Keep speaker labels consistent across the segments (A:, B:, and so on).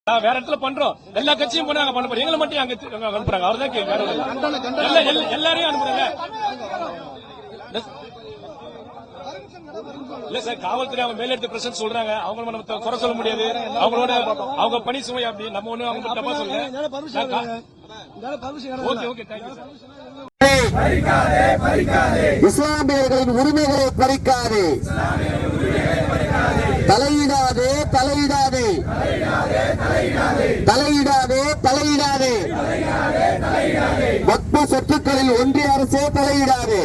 A: வேற இடத்துல பண்றோம். எல்லா கட்சியும் பண்ண பண்ண போறோம். எங்களை மட்டும் அங்க அனுப்புறாங்க. அவர்தான் எல்லாரையும் அனுப்புறாங்க. இல்ல சார், காவல்துறை அவங்க மேலெடுத்து பிரச்சனை சொல்றாங்க. அவங்க நம்ம குறை சொல்ல முடியாது. அவங்களோட அவங்க பணி சுமை அப்படி நம்ம ஒண்ணு அவங்க தப்பா சொல்ல. Okay okay, thank you sir.
B: இஸ்லாமியர்களின் உரிமைகளை பறிக்காதே, தலையிடாதே தலையிடாதே தலையிடாதே தலையிடாதே வக்பு சொத்துக்களில் ஒன்றிய அரசே தலையிடாதே,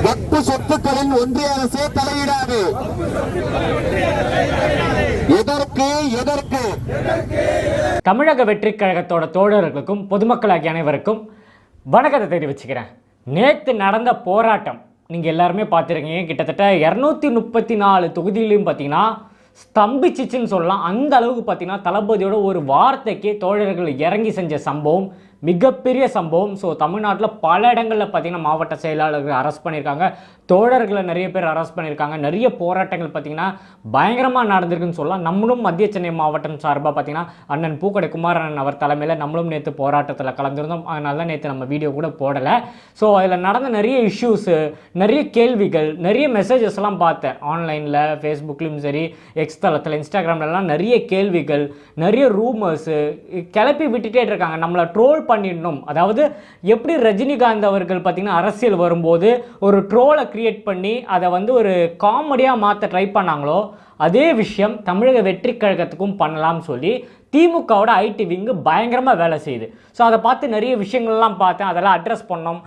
B: வக்பு சொத்துக்களில் ஒன்றிய அரசே தலையிடாதே. எதற்கு எதற்கு?
C: தமிழக வெற்றி கழகத்தோட தோழர்களுக்கும் பொதுமக்களாகிய அனைவருக்கும் வணக்கத்தை தெரிவிச்சுக்கிறேன். நேற்று நடந்த போராட்டம் நீங்கள் எல்லாருமே பார்த்துருக்கீங்க. கிட்டத்தட்ட 234 தொகுதியிலையும் பார்த்தீங்கன்னா ஸ்தம்பிச்சிச்சுன்னு சொல்லலாம். அந்த அளவுக்கு பார்த்தீங்கன்னா தளபதியோட ஒரு வார்த்தைக்கு தோழர்கள் இறங்கி செஞ்ச சம்பவம் மிகப்பெரிய சம்பவம். ஸோ தமிழ்நாட்டில் பல இடங்களில் பார்த்தீங்கன்னா மாவட்ட செயலாளர்கள் அரெஸ்ட் பண்ணியிருக்காங்க, தோழர்களை நிறைய பேர் அரெஸ்ட் பண்ணியிருக்காங்க. நிறைய போராட்டங்கள் பார்த்தீங்கன்னா பயங்கரமாக நடந்திருக்குன்னு சொல்லலாம். நம்மளும் மத்திய சென்னை மாவட்டம் சார்பாக பார்த்தீங்கன்னா அண்ணன் பூக்கடை குமாரண்ணன் அவர் தலைமையில் நம்மளும் நேற்று போராட்டத்தில் கலந்துருந்தோம். அதனால தான் நேற்று நம்ம வீடியோ கூட போடலை. ஸோ அதில் நடந்த நிறைய இஷ்யூஸு, நிறைய கேள்விகள், நிறைய மெசேஜஸ் எல்லாம் பார்த்தேன். ஆன்லைனில் ஃபேஸ்புக்லேயும் சரி, எக்ஸ் தளத்தில், இன்ஸ்டாகிராம்லலாம் நிறைய கேள்விகள், நிறைய ரூமர்ஸு கிளப்பி விட்டுட்டே இருக்காங்க. நம்மளை ட்ரோல் பண்ணிடணும். அதாவது எப்படி ரஜினிகாந்த் அவர்கள் பார்த்தீங்கன்னா அரசியல் வரும்போது ஒரு ட்ரோலை கிரியேட் பண்ணி அதை வந்து ஒரு காமெடியாக மாற்ற ட்ரை பண்ணாங்களோ, அதே விஷயம் தமிழக வெற்றி கழகத்துக்கும் பண்ணலாம்னு சொல்லி திமுகவோட ஐடி விங்கு பயங்கரமாக வேலை செய்யுது. ஸோ அதை பார்த்து நிறைய விஷயங்கள்லாம் பார்த்தேன். அதெல்லாம் அட்ரஸ் பண்ணோம்.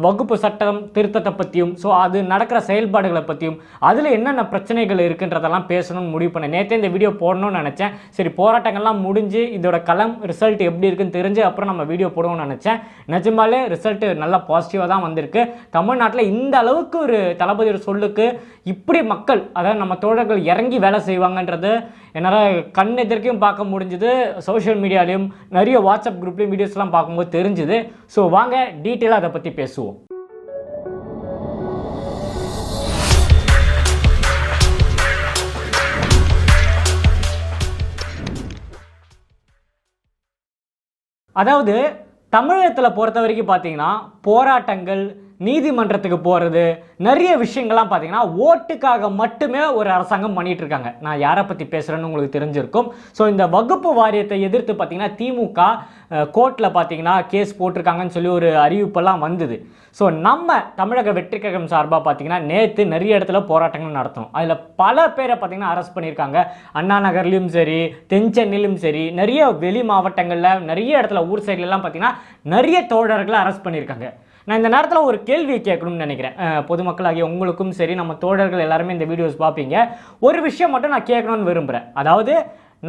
C: வகுப்பு சட்டம் திருத்தத்தை பற்றியும், ஸோ அது நடக்கிற செயல்பாடுகளை பற்றியும், அதில் என்னென்ன பிரச்சனைகள் இருக்குன்றதெல்லாம் பேசணும்னு முடிவு பண்ணேன். நேற்றே இந்த வீடியோ போடணும்னு நினச்சேன். சரி, போராட்டங்கள்லாம் முடிஞ்சு இதோட களம் ரிசல்ட் எப்படி இருக்குன்னு தெரிஞ்சு அப்புறம் நம்ம வீடியோ போடுவோம்னு நினச்சேன். நிஜமாலே ரிசல்ட்டு நல்லா பாசிட்டிவாக தான் வந்திருக்கு. தமிழ்நாட்டில் இந்த அளவுக்கு ஒரு தளபதி ஒரு சொல்லுக்கு இப்படி மக்கள், அதாவது நம்ம தோழர்கள் இறங்கி வேலை செய்வாங்கன்றது என்னால் கண் எதிர்க்கையும் பார்க்க முடிஞ்சுது. சோஷியல் மீடியாலையும் நிறைய வாட்ஸ்அப் குரூப்லேயும் வீடியோஸ்லாம் பார்க்கும்போது தெரிஞ்சுது. ஸோ வாங்க டீட்டெயிலாக அதை பற்றி பேசுவோம். அதாவது தமிழகத்தில் பொறுத்த வரைக்கும் பார்த்தீங்கன்னா போராட்டங்கள், நீதிமன்றத்துக்கு போகிறது, நிறைய விஷயங்கள்லாம் பார்த்தீங்கன்னா ஓட்டுக்காக மட்டுமே ஒரு அரசாங்கம் பண்ணிகிட்டு இருக்காங்க. நான் யாரை பற்றி பேசுகிறேன்னு உங்களுக்கு தெரிஞ்சிருக்கும். ஸோ இந்த வகுப்பு வாரியத்தை எதிர்த்து பார்த்தீங்கன்னா திமுக கோர்ட்டில் பார்த்தீங்கன்னா கேஸ் போட்டிருக்காங்கன்னு சொல்லி ஒரு அறிவிப்பெல்லாம் வந்தது. ஸோ நம்ம தமிழக வெற்றி கழகம் சார்பாக பார்த்தீங்கன்னா நேற்று நிறைய இடத்துல போராட்டங்கள் நடத்தணும். அதில் பல பேரை பார்த்தீங்கன்னா அரெஸ்ட் பண்ணியிருக்காங்க. அண்ணா நகர்லையும் சரி, தென் சென்னையிலும் சரி, நிறைய வெளி மாவட்டங்களில், நிறைய இடத்துல ஊர் சைட்லலாம் பார்த்தீங்கன்னா நிறைய தோழர்களை அரெஸ்ட் பண்ணியிருக்காங்க. நான் இந்த நேரத்தில் ஒரு கேள்வியை கேட்கணும்னு நினைக்கிறேன். பொதுமக்களாகிய உங்களுக்கும் சரி, நம்ம தோழர்கள் எல்லாருமே இந்த வீடியோஸ் பார்ப்பீங்க. ஒரு விஷயம் மட்டும் நான் கேட்கணும்னு விரும்புகிறேன். அதாவது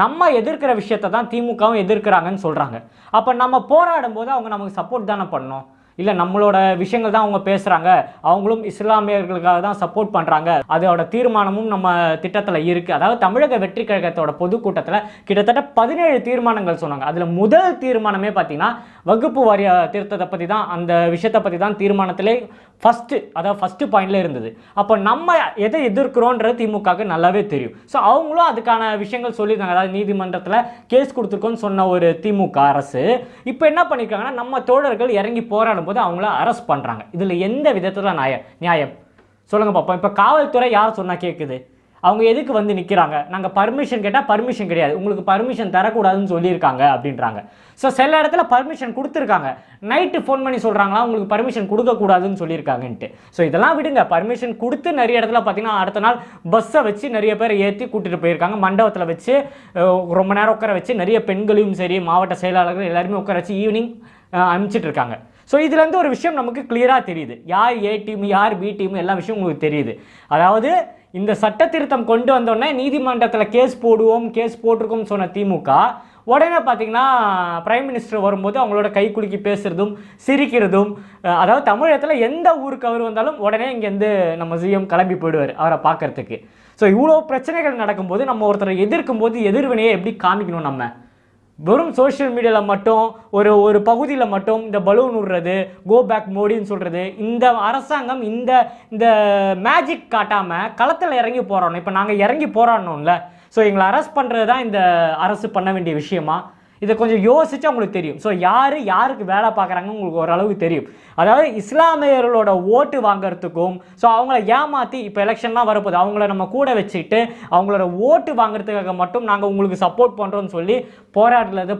C: நம்ம எதிர்க்கிற விஷயத்தை தான் திமுகவும் எதிர்க்கிறாங்கன்னு சொல்கிறாங்க. அப்போ நம்ம போராடும் போது அவங்க நமக்கு சப்போர்ட் தானே பண்ணணும்? இல்லை நம்மளோட விஷயங்கள் தான் அவங்க பேசுகிறாங்க, அவங்களும் இஸ்லாமியர்களுக்காக தான் சப்போர்ட் பண்ணுறாங்க, அதோட தீர்மானமும் நம்ம திட்டத்தில் இருக்குது. அதாவது தமிழக வெற்றி கழகத்தோட பொதுக்கூட்டத்தில் கிட்டத்தட்ட 17 தீர்மானங்கள் சொன்னாங்க. அதில் முதல் தீர்மானமே பார்த்தீங்கன்னா வகுப்பு வாரிய திருத்தத்தை பற்றி தான், அந்த விஷயத்தை பற்றி தான் தீர்மானத்திலே ஃபஸ்ட்டு பாயிண்டில் இருந்தது. அப்போ நம்ம எதை எதிர்க்கிறோன்றது திமுகவுக்கு நல்லாவே தெரியும். ஸோ அவங்களும் அதுக்கான விஷயங்கள் சொல்லியிருந்தாங்க. அதாவது நீதிமன்றத்தில் கேஸ் கொடுத்துருக்கோன்னு சொன்ன ஒரு திமுக அரசு இப்போ என்ன பண்ணியிருக்காங்கன்னா நம்ம தோழர்கள் இறங்கி போராடும் போது அவங்கள அரெஸ்ட் பண்ணுறாங்க. இதில் எந்த விதத்தில் நியாயம் சொல்லுங்கள் பார்ப்போம். இப்போ காவல்துறை யார் சொன்னால் கேட்குது? அவங்க எதுக்கு வந்து நிற்கிறாங்க? நாங்கள் பர்மிஷன் கேட்டால் பர்மிஷன் கிடையாது, உங்களுக்கு பர்மிஷன் தரக்கூடாதுன்னு சொல்லியிருக்காங்க அப்படின்றாங்க. ஸோ சில இடத்துல பர்மிஷன் கொடுத்துருக்காங்க, நைட்டு ஃபோன் பண்ணி சொல்கிறாங்களா உங்களுக்கு பர்மிஷன் கொடுக்கக்கூடாதுன்னு சொல்லியிருக்காங்கன்ட்டு. ஸோ இதெல்லாம் விடுங்க. பர்மிஷன் கொடுத்து நிறைய இடத்துல பார்த்தீங்கன்னா அடுத்த நாள் பஸ்ஸை வச்சு நிறைய பேர் ஏற்றி கூட்டிகிட்டு போயிருக்காங்க. மண்டபத்தில் வச்சு ரொம்ப நேரம் உட்கார வச்சு நிறைய பெண்களையும் சரி, மாவட்ட செயலாளர்கள் எல்லாருமே உட்கார வச்சு ஈவினிங் அனுப்பிச்சிட்டு இருக்காங்க. ஸோ இதுலேருந்து ஒரு விஷயம் நமக்கு கிளியராக தெரியுது. யார் ஏ டீம், யார் பி டீம், எல்லா விஷயம் உங்களுக்கு தெரியுது. அதாவது இந்த சட்ட திருத்தம் கொண்டு வந்தோடனே நீதிமன்றத்தில் கேஸ் போட்டிருக்கோம்னு சொன்ன திமுக உடனே பார்த்தீங்கன்னா பிரைம் மினிஸ்டர் வரும்போது அவங்களோட கை குலுக்கி பேசுகிறதும் சிரிக்கிறதும், அதாவது தமிழகத்தில் எந்த ஊருக்கு அவர் வந்தாலும் உடனே இங்கேருந்து நம்ம சிஎம் கிளம்பி போயிடுவார் அவரை பார்க்கறதுக்கு. ஸோ இவ்வளோ பிரச்சனைகள் நடக்கும்போது நம்ம ஒருத்தரை எதிர்க்கும் போது எதிர்வினையை எப்படி காமிக்கணும்? நம்ம வெறும் சோஷியல் மீடியாவில் மட்டும் ஒரு பகுதியில் மட்டும் இந்த பலூன் விடுறது, கோ பேக் மோடின்னு சொல்கிறது, இந்த அரசாங்கம் இந்த மேஜிக் காட்டாமல் களத்தில் இறங்கி போராடணும். இப்போ நாங்கள் இறங்கி போராடணும்ல. ஸோ எங்களை அரெஸ்ட் பண்ணுறது தான் இந்த அரசு பண்ண வேண்டிய விஷயமா? இதை கொஞ்சம் யோசிச்சா உங்களுக்கு தெரியும். ஸோ யாருக்கு வேலை பார்க்குறாங்கன்னு உங்களுக்கு ஓரளவுக்கு தெரியும். அதாவது இஸ்லாமியர்களோட ஓட்டு வாங்குறதுக்கும், ஸோ அவங்கள ஏமாற்றி இப்போ எலெக்ஷன்லாம் வரப்போகுது, அவங்கள நம்ம கூட வச்சுக்கிட்டு அவங்களோட ஓட்டு வாங்குறதுக்காக மட்டும் நாங்கள் உங்களுக்கு சப்போர்ட் பண்ணுறோன்னு சொல்லி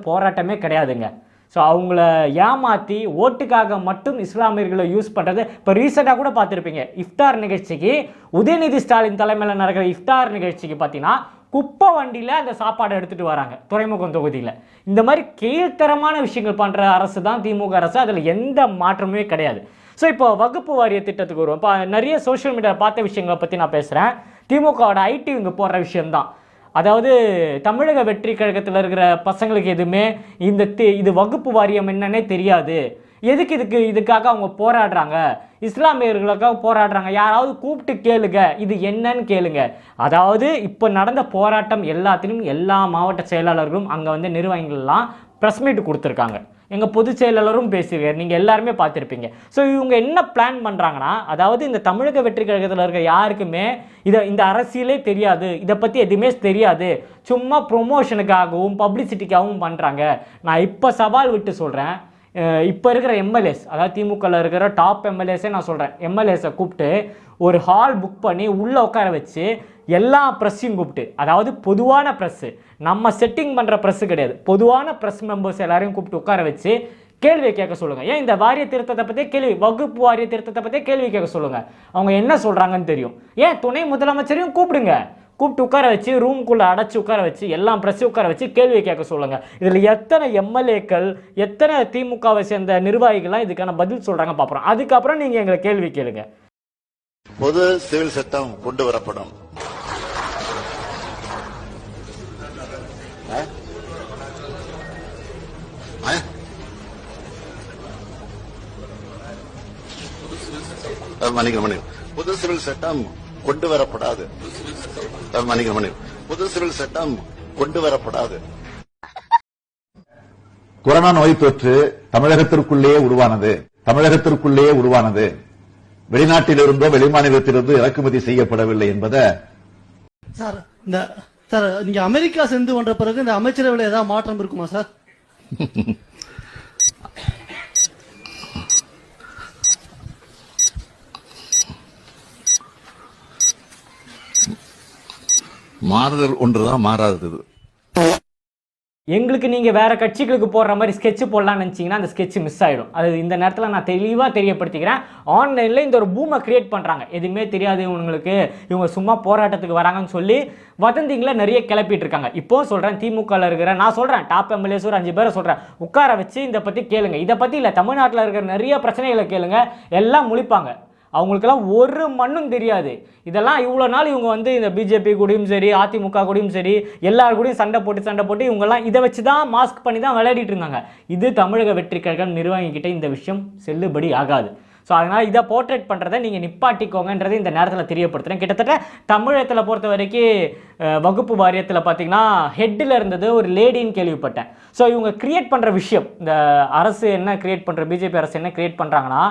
C: போராட்டமே கிடையாதுங்க. ஸோ அவங்கள ஏமாற்றி ஓட்டுக்காக மட்டும் இஸ்லாமியர்களை யூஸ் பண்ணுறது. இப்போ ரீசெண்டாக கூட பார்த்துருப்பீங்க, இஃப்தார் நிகழ்ச்சிக்கு உதயநிதி ஸ்டாலின் தலைமையில் நடக்கிற இஃப்தார் நிகழ்ச்சிக்கு பார்த்தீங்கன்னா குப்பை வண்டியில் அந்த சாப்பாடை எடுத்துகிட்டு வராங்க துறைமுகம் தொகுதியில். இந்த மாதிரி கீழ்த்தரமான விஷயங்கள் பண்ணுற அரசு தான் திமுக அரசு, அதில் எந்த மாற்றமே கிடையாது. ஸோ இப்போ வகுப்பு வாரிய திட்டத்துக்கு வருவோம். இப்போ நிறைய சோஷியல் மீடியாவில் பார்த்த விஷயங்களை பற்றி நான் பேசுகிறேன். திமுகவோட ஐடி இங்கே போடுற விஷயம்தான். அதாவது தமிழக வெற்றி கழகத்தில் இருக்கிற பசங்களுக்கு எதுவுமே இது வகுப்பு வாரியம் என்னன்னே தெரியாது. இதுக்காக அவங்க போராடுறாங்க, இஸ்லாமியர்களுக்காக போராடுறாங்க, யாராவது கூப்பிட்டு கேளுங்க இது என்னன்னு கேளுங்க. அதாவது இப்போ நடந்த போராட்டம் எல்லாத்திலும் எல்லா மாவட்ட செயலாளர்களும் அங்கே வந்து நிர்வாகிகள்லாம் ப்ரெஸ் மீட் கொடுத்துருக்காங்க. எங்கள் பொதுச் செயலாளரும் பேசியிருக்காரு, நீங்கள் எல்லாருமே பார்த்துருப்பீங்க. ஸோ இவங்க என்ன பிளான் பண்ணுறாங்கன்னா, அதாவது இந்த தமிழக வெற்றி கழகத்தில் இருக்க யாருக்குமே இந்த அரசியலே தெரியாது, இதை பற்றி எதுவுமே தெரியாது, சும்மா ப்ரொமோஷனுக்காகவும் பப்ளிசிட்டிக்காகவும் பண்ணுறாங்க. நான் இப்போ சவால் விட்டு சொல்கிறேன், இப்போ இருக்கிற எம்எல்ஏஸ், அதாவது திமுகவில் இருக்கிற டாப் எம்எல்ஏஸே நான் சொல்கிறேன், எம்எல்ஏஸை கூப்பிட்டு ஒரு ஹால் புக் பண்ணி உள்ளே உட்கார வச்சு எல்லா ப்ரெஸ்ஸையும் கூப்பிட்டு, அதாவது பொதுவான ப்ரெஸ்ஸு, நம்ம செட்டிங் பண்ணுற ப்ரெஸ்ஸு கிடையாது, பொதுவான ப்ரெஸ் மெம்பர்ஸ் எல்லாரையும் கூப்பிட்டு உட்கார வச்சு கேள்வியை கேட்க சொல்லுங்கள். ஏன் இந்த வாரிய திருத்தத்தை பற்றியே வகுப்பு வாரிய திருத்தத்தை பற்றியே கேள்வி கேட்க சொல்லுங்கள், அவங்க என்ன சொல்கிறாங்கன்னு தெரியும். ஏன் துணை முதலமைச்சரையும் கூப்பிட்டு உட்கார வச்சு ரூம்குள்ளே அடைச்சி உட்கார வச்சு எல்லாம் ப்ரெஸ்ஸையும் உட்கார வச்சு கேள்வி கேட்க சொல்லுங்கள். இதில் எத்தனை எம்எல்ஏக்கள் எத்தனை திமுகவை சேர்ந்த நிர்வாகிகள்லாம் இதுக்கான பதில் சொல்கிறாங்க பார்க்குறோம். அதுக்கப்புறம் நீங்கள் எங்களை கேள்வி கேளுங்க.
D: பொது சிவில் சட்டம் கொண்டு வரப்படும். புது சிவில் சட்டம் கொண்டு வரப்படாது. புது சிவில் சட்டம் கொண்டு வரப்படாது.
E: கொரோனா நோய் தொற்று தமிழகத்திற்குள்ளேயே உருவானது. வெளிநாட்டிலிருந்தோ வெளிமாநிலத்திலிருந்தோ இறக்குமதி செய்யப்படவில்லை என்பதை
F: சார், நீங்க அமெரிக்கா சென்று வந்த பிறகு இந்த அமைச்சரவையில் ஏதாவது மாற்றம் இருக்குமா சார்?
E: மாறுதல் ஒன்றுதான் மாறாதது.
C: எங்களுக்கு நீங்கள் வேறு கட்சிகளுக்கு போடுற மாதிரி ஸ்கெட்சு போடலான்னு நினச்சிங்கன்னா அந்த ஸ்கெட்சு மிஸ் ஆகிடும். அது இந்த நேரத்தில் நான் தெளிவாக தெரியப்படுத்திக்கிறேன். ஆன்லைனில் இந்த ஒரு பூமை க்ரியேட் பண்ணுறாங்க, எதுவுமே தெரியாது இவங்களுக்கு, இவங்க சும்மா போராட்டத்துக்கு வராங்கன்னு சொல்லி வதந்திங்களை நிறைய கிளப்பிட்டு இருக்காங்க. இப்போ சொல்கிறேன், திமுகவில் இருக்கிற நான் சொல்கிறேன் டாப் எம்எல்ஏஸ் ஒரு 5 பேரை சொல்கிறேன், உட்கார வச்சு இதை பற்றி கேளுங்க. இதை பற்றி இல்லை, தமிழ்நாட்டில் இருக்கிற நிறைய பிரச்சனைகளை கேளுங்க, எல்லாம் முழிப்பாங்க. அவங்களுக்கெல்லாம் ஒரு மண்ணும் தெரியாது. இதெல்லாம் இவ்வளோ நாள் இவங்க வந்து இந்த பிஜேபி கூடயும் சரி, அதிமுக கூடயும் சரி, எல்லாரு கூடயும் சண்டை போட்டு இவங்கெல்லாம் இதை வச்சு தான் மாஸ்க் பண்ணி தான் விளையாடிட்டு இருந்தாங்க. இது தமிழக வெற்றி கழகம் நிர்வாகிக்கிட்ட இந்த விஷயம் செல்லுபடி ஆகாது. ஸோ அதனால் இதை போர்ட்ரேட் பண்ணுறதை நீங்கள் நிப்பாட்டிக்கோங்கன்றதை இந்த நேரத்தில் தெரியப்படுத்துகிறேன். கிட்டத்தட்ட தமிழகத்தில் பொறுத்த வரைக்கும் வகுப்பு வாரியத்தில் பார்த்திங்கன்னா ஹெட்டில் இருந்தது ஒரு லேடின்னு கேள்விப்பட்டேன். ஸோ இவங்க க்ரியேட் பண்ணுற விஷயம், இந்த அரசு என்ன க்ரியேட் பண்ணுற, பிஜேபி அரசு என்ன க்ரியேட் பண்ணுறாங்கன்னா,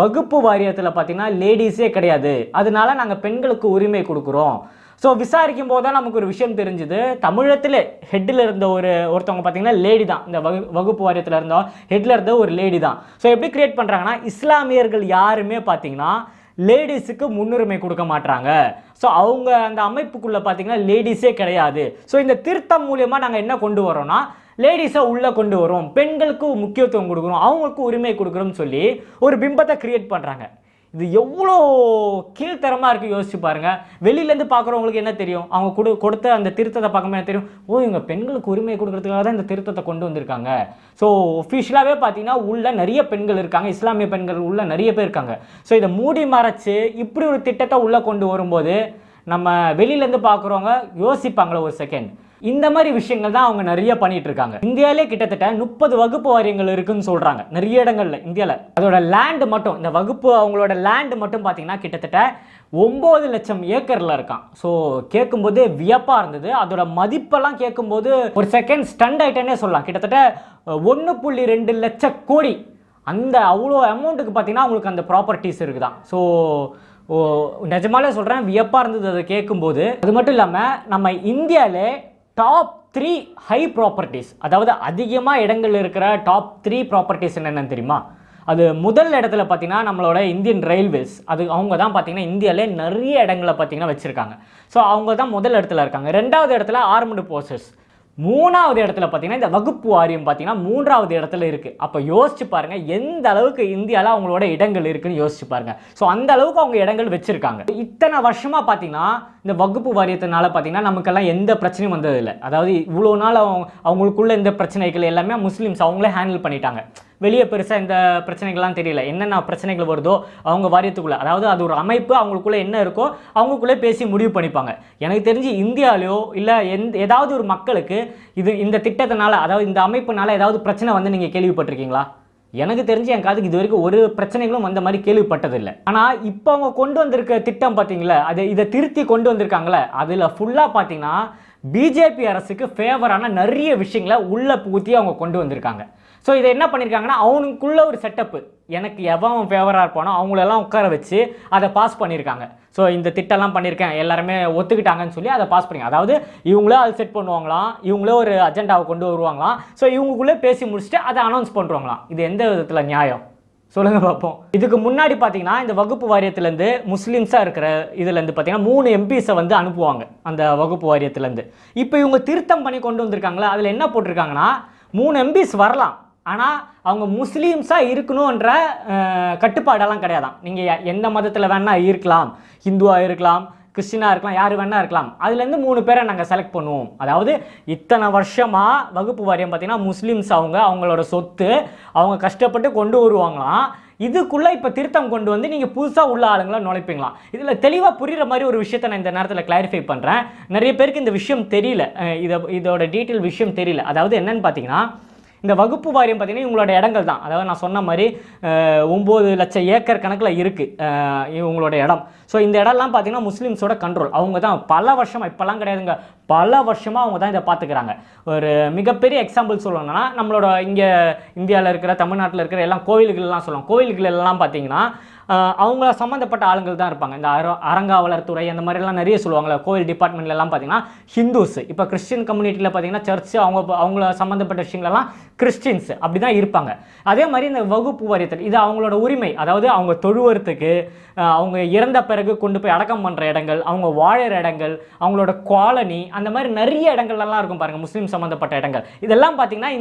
C: வகுப்பு வாரியத்தில் பார்த்திங்கன்னா லேடிஸே கிடையாது, அதனால நாங்கள் பெண்களுக்கு உரிமை கொடுக்குறோம். ஸோ விசாரிக்கும் போது தான் நமக்கு ஒரு விஷயம் தெரிஞ்சுது, தமிழகத்தில் ஹெட்டில் இருந்த ஒருத்தவங்க பார்த்தீங்கன்னா லேடி தான், இந்த வகுப்பு வாரியத்தில் இருந்தோம் ஹெட்டில் இருந்த ஒரு லேடி தான். ஸோ எப்படி கிரியேட் பண்ணுறாங்கன்னா, இஸ்லாமியர்கள் யாருமே பார்த்தீங்கன்னா லேடிஸுக்கு முன்னுரிமை கொடுக்க மாட்டாங்க. ஸோ அவங்க அந்த அமைப்புக்குள்ளே பார்த்தீங்கன்னா லேடிஸே கிடையாது. ஸோ இந்த திருத்தம் மூலியமாக நாங்கள் என்ன கொண்டு வரோம்னா, லேடிஸை உள்ளே கொண்டு வரோம், பெண்களுக்கு முக்கியத்துவம் கொடுக்குறோம், அவங்களுக்கு உரிமை கொடுக்குறோம்னு சொல்லி ஒரு பிம்பத்தை கிரியேட் பண்ணுறாங்க. இது எவ்வளோ கீழ்த்தரமாக இருக்குது யோசிச்சு பாருங்கள். வெளியிலேருந்து பார்க்குறவங்களுக்கு என்ன தெரியும், அவங்க கொடுத்த அந்த திருத்தத்தை பார்க்கும்போது என்ன தெரியும், இவங்க பெண்களுக்கு உரிமை கொடுக்கறதுக்காக தான் இந்த திருத்தத்தை கொண்டு வந்திருக்காங்க. ஸோ ஒஃபிஷியலாகவே பார்த்தீங்கன்னா உள்ள நிறைய பெண்கள் இருக்காங்க, இஸ்லாமிய பெண்கள் உள்ள நிறைய பேர் இருக்காங்க. ஸோ இதை மூடி மறைச்சு இப்படி ஒரு திட்டத்தை உள்ளே கொண்டு வரும்போது நம்ம வெளியிலேருந்து பார்க்குறவங்க யோசிப்பாங்களே ஒரு செகண்ட். இந்த மாதிரி விஷயங்கள் தான் அவங்க நிறைய பண்ணிட்டு இருக்காங்க. இந்தியாவிலே கிட்டத்தட்ட 30 வகுப்பு வாரியங்கள் இருக்குன்னு சொல்றாங்க நிறைய இடங்கள்ல இந்தியாவில். அதோட லேண்டு மட்டும், இந்த வகுப்பு அவங்களோட லேண்டு மட்டும் பார்த்தீங்கன்னா கிட்டத்தட்ட 9 லட்சம் ஏக்கர்ல இருக்கான். ஸோ கேட்கும்போது வியப்பா இருந்தது. அதோட மதிப்பெல்லாம் கேட்கும்போது ஒரு செகண்ட் ஸ்டண்ட் ஆயிட்டேன்னே சொல்லலாம். கிட்டத்தட்ட 1.2 லட்சம் கோடி, அந்த அவ்வளோ அமௌண்ட்டுக்கு பார்த்தீங்கன்னா அவங்களுக்கு அந்த ப்ராப்பர்ட்டிஸ் இருக்குதான். ஸோ நிஜமாலே சொல்கிறேன், வியப்பாக இருந்தது அதை கேட்கும்போது. அது மட்டும் இல்லாமல் நம்ம இந்தியாவிலே டாப் 3 ஹை ப்ராப்பர்ட்டிஸ், அதாவது அதிகமாக இடங்கள் இருக்கிற டாப் 3 ப்ராப்பர்ட்டிஸ் என்னென்னு தெரியுமா? அது முதல் இடத்துல பார்த்தீங்கன்னா நம்மளோட இந்தியன் ரயில்வேஸ். அது அவங்க தான் பார்த்தீங்கன்னா இந்தியாவிலே நிறைய இடங்களை பார்த்தீங்கன்னா வச்சுருக்காங்க. ஸோ அவங்க தான் முதல் இடத்துல இருக்காங்க. 2வது இடத்துல ஆர்ம்டு போர்சஸ். 3வது இடத்துல பார்த்தீங்கன்னா இந்த வகுப்பு வாரியம் பார்த்தீங்கன்னா 3வது இடத்துல இருக்குது. அப்போ யோசிச்சு பாருங்கள் எந்த அளவுக்கு இந்தியாவில் அவங்களோட இடங்கள் இருக்குன்னு யோசிச்சு பாருங்கள். ஸோ அந்த அளவுக்கு அவங்க இடங்கள் வச்சுருக்காங்க. இத்தனை வருஷமாக பார்த்தீங்கன்னா இந்த வகுப்பு வாரியத்தினால பார்த்தீங்கன்னா நமக்கெல்லாம் எந்த பிரச்சனையும் வந்ததில்லை. அதாவது இவ்வளோ நாள் அவங்களுக்குள்ள இந்த பிரச்சனைகள் எல்லாமே முஸ்லீம்ஸ் அவங்களே ஹேண்டில் பண்ணிட்டாங்க. வெளியே பெருசாக இந்த பிரச்சனைகள்லாம் தெரியல. என்னென்ன பிரச்சனைகள் வருதோ அவங்க வாரியத்துக்குள்ளே, அதாவது அது ஒரு அமைப்பு, அவங்களுக்குள்ளே என்ன இருக்கோ அவங்களுக்குள்ளே பேசி முடிவு பண்ணிப்பாங்க. எனக்கு தெரிஞ்சு இந்தியாவிலையோ இல்லை ஏதாவது ஒரு மக்களுக்கு இந்த திட்டத்தினால, அதாவது இந்த அமைப்புனால ஏதாவது பிரச்சனை வந்து நீங்கள் கேள்விப்பட்டிருக்கீங்களா? எனக்கு தெரிஞ்சு என் காதுக்கு இது வரைக்கும் ஒரு பிரச்சனைகளும் வந்த மாதிரி கேள்விப்பட்டதில்லை. ஆனால் இப்போ அவங்க கொண்டு வந்திருக்க திட்டம் பார்த்தீங்களா, இதை திருத்தி கொண்டு வந்திருக்காங்களே, அதில் ஃபுல்லாக பார்த்தீங்கன்னா பிஜேபி அரசுக்கு ஃபேவரான நிறைய விஷயங்களை உள்ள புகுத்தி அவங்க கொண்டு வந்திருக்காங்க. ஸோ இதை என்ன பண்ணியிருக்காங்கன்னா அவனுக்குள்ள ஒரு செட்டப்பு, எனக்கு எவன் ஃபேவராக இருப்பானோ அவங்களெல்லாம் உட்கார வச்சு அதை பாஸ் பண்ணியிருக்காங்க. ஸோ இந்த திட்டம்லாம் பண்ணியிருக்கேன் எல்லாருமே ஒத்துக்கிட்டாங்கன்னு சொல்லி அதை பாஸ் பண்ணிங்க. அதாவது இவங்களே அதை செட் பண்ணுவாங்களாம், இவங்களே ஒரு அஜெண்டாவை கொண்டு வருவாங்களாம். ஸோ இவங்களுக்குள்ளே பேசி முடிச்சுட்டு அதை அனௌன்ஸ் பண்ணுறாங்களாம். இது எந்த விதத்தில் நியாயம் சொல்லுங்க பார்ப்போம். இதுக்கு முன்னாடி பார்த்தீங்கன்னா இந்த வகுப்பு வாரியத்திலேருந்து முஸ்லீம்ஸாக இருக்கிற இதுலேருந்து பார்த்தீங்கன்னா 3 MPஸை வந்து அனுப்புவாங்க அந்த வகுப்பு வாரியத்திலேருந்து. இப்போ இவங்க திருத்தம் பண்ணி கொண்டு வந்திருக்காங்களா, அதில் என்ன போட்டிருக்காங்கன்னா 3 MPஸ் வரலாம், ஆனால் அவங்க முஸ்லீம்ஸாக இருக்கணுன்ற கட்டுப்பாடெல்லாம் கிடையாதான். நீங்கள் எந்த மதத்தில் வேணால் இருக்கலாம், ஹிந்துவாக இருக்கலாம், கிறிஸ்டினாக இருக்கலாம், யார் வேணா இருக்கலாம். அதுலேருந்து 3 பேரை நாங்கள் செலக்ட் பண்ணுவோம். அதாவது இத்தனை வருஷமாக வகுப்பு வாரியம் பார்த்தீங்கன்னா முஸ்லீம்ஸ் அவங்களோட சொத்து அவங்க கஷ்டப்பட்டு கொண்டு வருவாங்களாம். இதுக்குள்ளே இப்போ திருத்தம் கொண்டு வந்து நீங்கள் புதுசாக உள்ள ஆளுங்களை நுழைப்பீங்களாம். இதில் தெளிவாக புரிகிற மாதிரி ஒரு விஷயத்தை நான் இந்த நேரத்தில் கிளாரிஃபை பண்ணுறேன். நிறைய பேருக்கு இந்த விஷயம் தெரியல, இதோட டீட்டெயில் விஷயம் தெரியல. அதாவது என்னன்னு பார்த்தீங்கன்னா இந்த வகுப்பு வாரியம் பார்த்தீங்கன்னா இவங்களோட இடங்கள் தான். அதாவது நான் சொன்ன மாதிரி 9 லட்சம் ஏக்கர் கணக்கில் இருக்குது இவங்களோட இடம். ஸோ இந்த இடம்லாம் பார்த்தீங்கன்னா முஸ்லீம்ஸோட கண்ட்ரோல். அவங்க தான் பல வருஷமாக, இப்போல்லாம் கிடையாதுங்க, பல வருஷமாக அவங்க தான் இதை பார்த்துக்கிறாங்க. ஒரு மிகப்பெரிய எக்ஸாம்பிள் சொல்லணும்னா நம்மளோட இங்கே இந்தியாவில் இருக்கிற, தமிழ்நாட்டில் இருக்கிற எல்லாம் கோயில்கள்லாம் சொல்லலாம். கோயில்கள் எல்லாம் பார்த்தீங்கன்னா அவங்கள சம்மந்தப்பட்ட ஆளுங்கள் தான் இருப்பாங்க. இந்த அறங்காவலர் துறை அந்த மாதிரிலாம் நிறைய சொல்லுவாங்களே, கோயில் டிபார்ட்மெண்ட்லாம் பார்த்தீங்கன்னா ஹிந்துஸ். இப்போ கிறிஸ்டின் கம்யூனிட்டியில் பார்த்தீங்கன்னா சர்ச்சு அவங்கள சம்மந்தப்பட்ட விஷயங்களெல்லாம் கிறிஸ்டின்ஸ் அப்படி தான் இருப்பாங்க. அதே மாதிரி இந்த வகுப்பு வாரியத்தில் இது அவங்களோட உரிமை. அதாவது அவங்க தொழுவறதுக்கு, அவங்க இறந்த பிறகு கொண்டு போய் அடக்கம் பண்ணுற இடங்கள், அவங்க வாழற இடங்கள், அவங்களோட காலனி, அந்த மாதிரி நிறைய இடங்கள்லாம் இருக்கும் பாருங்கள் முஸ்லீம் சம்மந்தப்பட்ட இடங்கள். இதெல்லாம் பார்த்தீங்கன்னா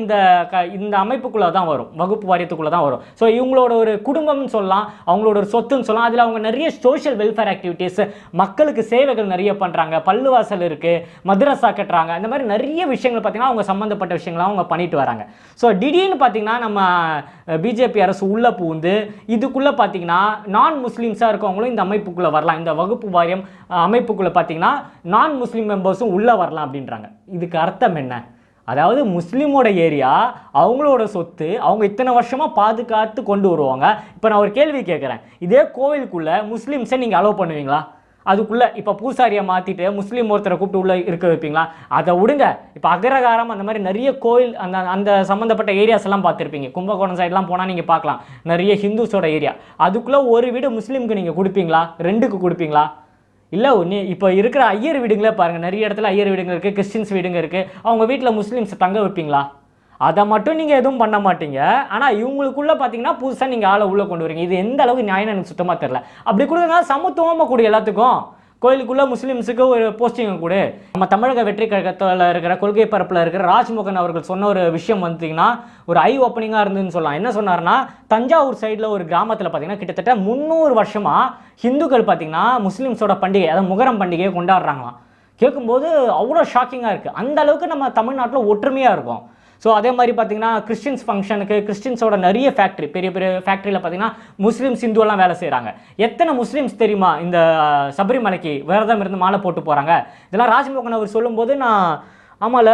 C: இந்த அமைப்புக்குள்ளே தான் வரும், வகுப்பு வாரியத்துக்குள்ளே தான் வரும். ஸோ இவங்களோட ஒரு குடும்பம்னு சொல்லலாம், அவங்களோட ஒரு சொத்துன்னு சொல்லலாம். அதில் அவங்க நிறைய சோஷியல் வெல்ஃபேர் ஆக்டிவிட்டீஸ், மக்களுக்கு சேவைகள் நிறைய பண்ணுறாங்க, பள்ளுவாசல் இருக்குது, மதரசா கட்டுறாங்க, அந்த மாதிரி நிறைய விஷயங்கள் பார்த்தீங்கன்னா அவங்க சம்மந்தப்பட்ட விஷயங்களாக அவங்க பண்ணிட்டு வராங்க. ஸோ திடீர்னு பார்த்தீங்கன்னா நம்ம பிஜேபி அரசு உள்ளே பூந்து இதுக்குள்ளே பார்த்தீங்கன்னா நான் முஸ்லீம்ஸாக இருக்கவங்களும் இந்த அமைப்புக்குள்ளே வரலாம், இந்த வகுப்பு வாரியம் அமைப்புக்குள்ளே பார்த்தீங்கன்னா நான் முஸ்லீம் மெம்பர்ஸும் உள்ளே வரலாம் அப்படின்றாங்க. இதுக்கு அர்த்தம் என்ன? அதாவது முஸ்லீமோட ஏரியா, அவங்களோட சொத்து, அவங்க இத்தனை வருஷமாக பாதுகாத்து கொண்டு வருவாங்க. இப்போ நான் ஒரு கேள்வி கேட்குறேன், இதே கோவிலுக்குள்ளே முஸ்லீம்ஸை நீங்கள் அலோவ் பண்ணுவீங்களா? அதுக்குள்ளே இப்போ பூசாரியை மாற்றிட்டு முஸ்லீம் ஒருத்தரை கூப்பிட்டு உள்ளே இருக்க வைப்பீங்களா? அதை விடுங்க. இப்போ அகரகாரம் அந்த மாதிரி நிறைய கோயில் அந்த சம்மந்தப்பட்ட ஏரியாஸ் எல்லாம் பார்த்துருப்பீங்க. கும்பகோணம் சைட்லாம் போனால் நீங்கள் பார்க்கலாம், நிறைய ஹிந்துஸோட ஏரியா. அதுக்குள்ளே ஒரு வீடு முஸ்லீமுக்கு நீங்கள் கொடுப்பீங்களா? 2க்கு கொடுப்பீங்களா? இல்லை இப்போ இருக்கிற ஐயர் வீடுங்களே பாருங்கள், நிறைய இடத்துல ஐயர் வீடுங்க இருக்குது, கிறிஸ்டின்ஸ் வீடுங்க இருக்குது. அவங்க வீட்டில் முஸ்லீம்ஸ் தங்க வைப்பீங்களா? அதை மட்டும் நீங்கள் எதுவும் பண்ண மாட்டீங்க. ஆனால் இவங்களுக்குள்ளே பார்த்தீங்கன்னா புதுசாக நீங்கள் ஆளை உள்ளே கொண்டு வரீங்க. இது எந்த அளவுக்கு நியாயம் எனக்கு சுத்தமாக தெரில. அப்படி கொடுத்தனால சமத்துவமாக கூட எல்லாத்துக்கும், கோயிலுக்குள்ளே முஸ்லீம்ஸுக்கு ஒரு போஸ்டிங் கூட. நம்ம தமிழக வெற்றி கழகத்தில் இருக்கிற கொள்கை பரப்பில் இருக்கிற ராஜ்மோகன் அவர்கள் சொன்ன ஒரு விஷயம் வந்துட்டிங்கன்னா ஒரு ஐ ஓப்பனிங்காக இருந்துன்னு சொல்லலாம். என்ன சொன்னார்னா, தஞ்சாவூர் சைடில் ஒரு கிராமத்தில் பார்த்தீங்கன்னா கிட்டத்தட்ட 300 வருஷமாக ஹிந்துக்கள் பார்த்தீங்கன்னா முஸ்லீம்ஸோட பண்டிகை, அதாவது முகரம் பண்டிகையை கொண்டாடுறாங்களாம். கேட்கும்போது அவ்வளோ ஷாக்கிங்காக இருக்குது. அந்த அளவுக்கு நம்ம தமிழ்நாட்டில் ஒற்றுமையாக இருக்கும். ஸோ அதே மாதிரி பார்த்தீங்கன்னா கிறிஸ்டின்ஸ் ஃபங்க்ஷனுக்கு கிறிஸ்டின்ஸோட நிறைய ஃபேக்ட்ரி, பெரிய பெரிய ஃபேக்ட்ரியில் பார்த்தீங்கன்னா முஸ்லீம்ஸ் ஹிந்துவெல்லாம் வேலை செய்கிறாங்க. எத்தனை முஸ்லீம்ஸ் தெரியுமா இந்த சபரிமலைக்கு விரதம் இருந்து மாலை போட்டு போகிறாங்க? இதெல்லாம் ராஜ்மோகன் அவர் சொல்லும்போது நான் ஆமால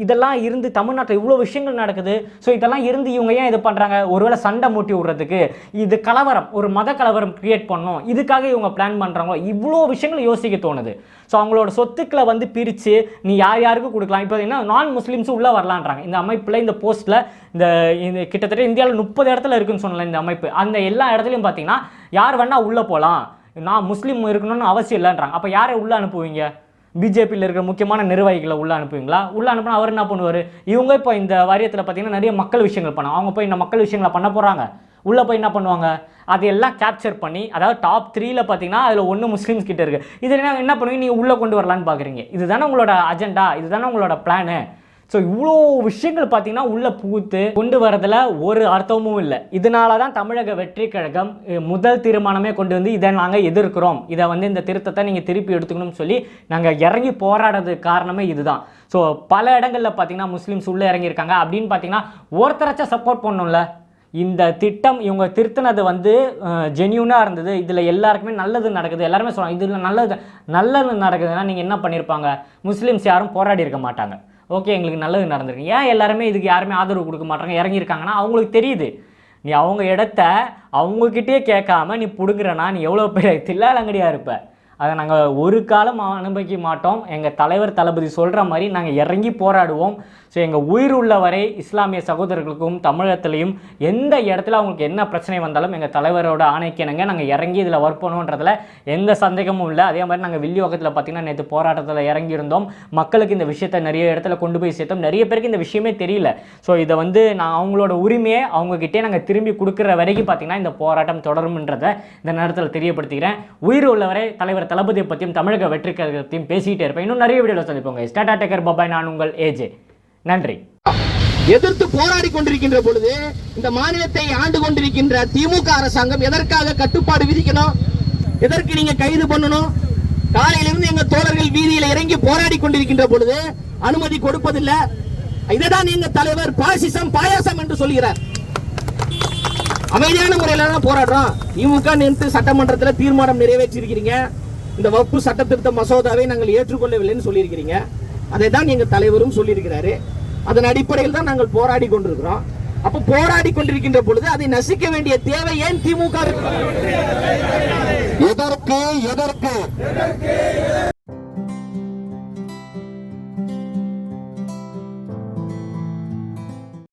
C: இதெல்லாம் இருந்து தமிழ்நாட்டில் இவ்வளோ விஷயங்கள் நடக்குது. ஸோ இதெல்லாம் இருந்து இவங்க ஏன் இது பண்ணுறாங்க? ஒருவேளை சண்டை மூட்டி விடுறதுக்கு, இது கலவரம், ஒரு மத கலவரம் கிரியேட் பண்ணணும், இதுக்காக இவங்க பிளான் பண்ணுறாங்களோ? இவ்வளோ விஷயங்கள் யோசிக்க தோணுது. ஸோ அவங்களோட சொத்துக்களை வந்து பிரித்து நீ யார் யாருக்கும் கொடுக்கலாம். இப்போ என்ன நான் முஸ்லீம்ஸும் உள்ளே வரலான்றாங்க இந்த அமைப்பில், இந்த போஸ்ட்டில். இந்த கிட்டத்தட்ட இந்தியாவில் 30 இடத்துல இருக்குன்னு சொன்னல இந்த அமைப்பு. அந்த எல்லா இடத்துலையும் பார்த்தீங்கன்னா யார் வேணால் உள்ளே போகலாம், நான் முஸ்லீம் இருக்கணும்னு அவசியம் இல்லைன்றாங்க. அப்போ யாரை உள்ளே அனுப்புவீங்க? பிஜேபியில் இருக்கிற முக்கியமான நிர்வாகிகளை உள்ளே அனுப்புவீங்களா? உள்ளே அனுப்புனா அவர் என்ன பண்ணுவார்? இவங்க இப்போ இந்த வாரியத்தில் பார்த்தீங்கன்னா நிறைய மக்கள் விஷயங்கள் பண்ணாங்க. அவங்க போய் இந்த மக்கள் விஷயங்களை பண்ண போகிறாங்க. உள்ளே போய் என்ன பண்ணுவாங்க? அதையெல்லாம் கேப்சர் பண்ணி, அதாவது டாப் 3ல் பார்த்தீங்கன்னா அதில் 1 முஸ்லீம்ஸ் கிட்ட இருக்குது. இதில் என்ன பண்ணுவீங்க? நீங்கள் உள்ளே கொண்டு வரலான்னு பார்க்குறீங்க. இதுதானே உங்களோட அஜெண்டா, இதுதானே உங்களோட பிளானு. ஸோ இவ்வளோ விஷயங்கள் பார்த்தீங்கன்னா உள்ளே புகுத்து கொண்டு வரதில் ஒரு அர்த்தமும் இல்லை. இதனால தான் தமிழக வெற்றி கழகம் முதல் தீர்மானமே கொண்டு வந்து இதை நாங்கள் எதிர்க்கிறோம், இதை வந்து இந்த திருத்தத்தை நீங்கள் திருப்பி எடுத்துக்கணும்னு சொல்லி நாங்கள் இறங்கி போராடுறதுக்கு காரணமே இதுதான். ஸோ பல இடங்களில் பார்த்தீங்கன்னா முஸ்லீம்ஸ் உள்ளே இறங்கியிருக்காங்க. அப்படின்னு பார்த்தீங்கன்னா ஒருத்தராச்சும் சப்போர்ட் பண்ணணும்ல. இந்த திட்டம் இவங்க திருத்தினது வந்து ஜென்யூனாக இருந்தது, இதில் எல்லாருக்குமே நல்லது நடக்குது, எல்லாருமே சொல்லுவாங்க இதில் நல்லது நடக்குதுன்னா நீங்கள் என்ன பண்ணியிருப்பாங்க? முஸ்லீம்ஸ் யாரும் போராடி இருக்க மாட்டாங்க. ஓகே, எங்களுக்கு நல்லது நடந்திருக்கு. ஏன் எல்லாருமே இதுக்கு யாருமே ஆதரவு கொடுக்க மாட்டாங்க, இறங்கியிருக்காங்கன்னா அவங்களுக்கு தெரியுது நீ அவங்க இடத்த அவங்கக்கிட்டே கேட்காம நீ பிடுங்குறனா நீ எவ்வளோ பெரிய தில்லாலங்கடியாக இருப்ப. அதை நாங்கள் ஒரு காலம் அனுமதிக்க மாட்டோம். எங்கள் தலைவர் தளபதி சொல்கிற மாதிரி நாங்கள் இறங்கி போராடுவோம். ஸோ எங்கள் உயிர் உள்ள வரை இஸ்லாமிய சகோதரர்களுக்கும் தமிழகத்திலையும் எந்த இடத்துல அவங்களுக்கு என்ன பிரச்சனை வந்தாலும் எங்கள் தலைவரோட ஆணைக்கிணங்க நாங்கள் இறங்கி இதில் ஒர்க் பண்ணுவோன்றதில் எந்த சந்தேகமும் இல்லை. அதே மாதிரி நாங்கள் வில்லிவாக்கத்தில் பார்த்திங்கன்னா நேற்று போராட்டத்தில் இறங்கியிருந்தோம். மக்களுக்கு இந்த விஷயத்தை நிறைய இடத்துல கொண்டு போய் சேர்த்தோம். நிறைய பேருக்கு இந்த விஷயமே தெரியல. ஸோ இதை வந்து நான் அவங்களோட உரிமையை அவங்கக்கிட்டே நாங்கள் திரும்பி கொடுக்குற வரைக்கும் பார்த்திங்கன்னா இந்த போராட்டம் தொடரும்ன்றதை இந்த நேரத்தில் தெரியப்படுத்திக்கிறேன். உயிர் உள்ளவரை தலைவர் தளபதியை பற்றியும் தமிழக வெற்றி கழகத்தையும் பேசிக்கிட்டே இருப்பேன். இன்னும் நிறைய வீடியோவில் சந்திப்போங்க. ஸ்டாட்டா டேக்கர் பபாய். நான் உங்கள் ஏஜே. நன்றி.
G: எதிர்த்து போராடி கொண்டிருக்கின்ற பொழுது இந்த மாநிலத்தை ஆண்டு கொண்டிருக்கின்ற திமுக அரசாங்கம் எதற்காக கட்டுப்பாடு விதிக்கணும்? எதற்கு நீங்க கைது பண்ணணும்? காலையிலிருந்து எங்க தோழர்கள் வீதியில் இறங்கி போராடி கொண்டிருக்கின்ற பொழுது அனுமதி கொடுப்பதில்லை. இதைதான் எங்க தலைவர் பாசிசம் பாயாசம் என்று சொல்கிறார். அமைதியான முறையில தான் போராடுறோம். திமுக நேற்று சட்டமன்றத்தில் தீர்மானம் நிறைவேற்றிருக்கிறீங்க. இந்த வகுப்பு சட்ட திருத்த மசோதாவை நாங்கள் ஏற்றுக்கொள்ளவில்லைன்னு சொல்லியிருக்கிறீங்க. அதை தான் எங்க தலைவரும் சொல்லியிருக்கிறாரு. அதன் அடிப்படையில் தான் நாங்கள் போராடி கொண்டிருக்கிறோம். அப்ப போராடி கொண்டிருக்கின்ற பொழுது அதை நசிக்க வேண்டிய தேவை ஏன் திமுக?
B: எதற்கு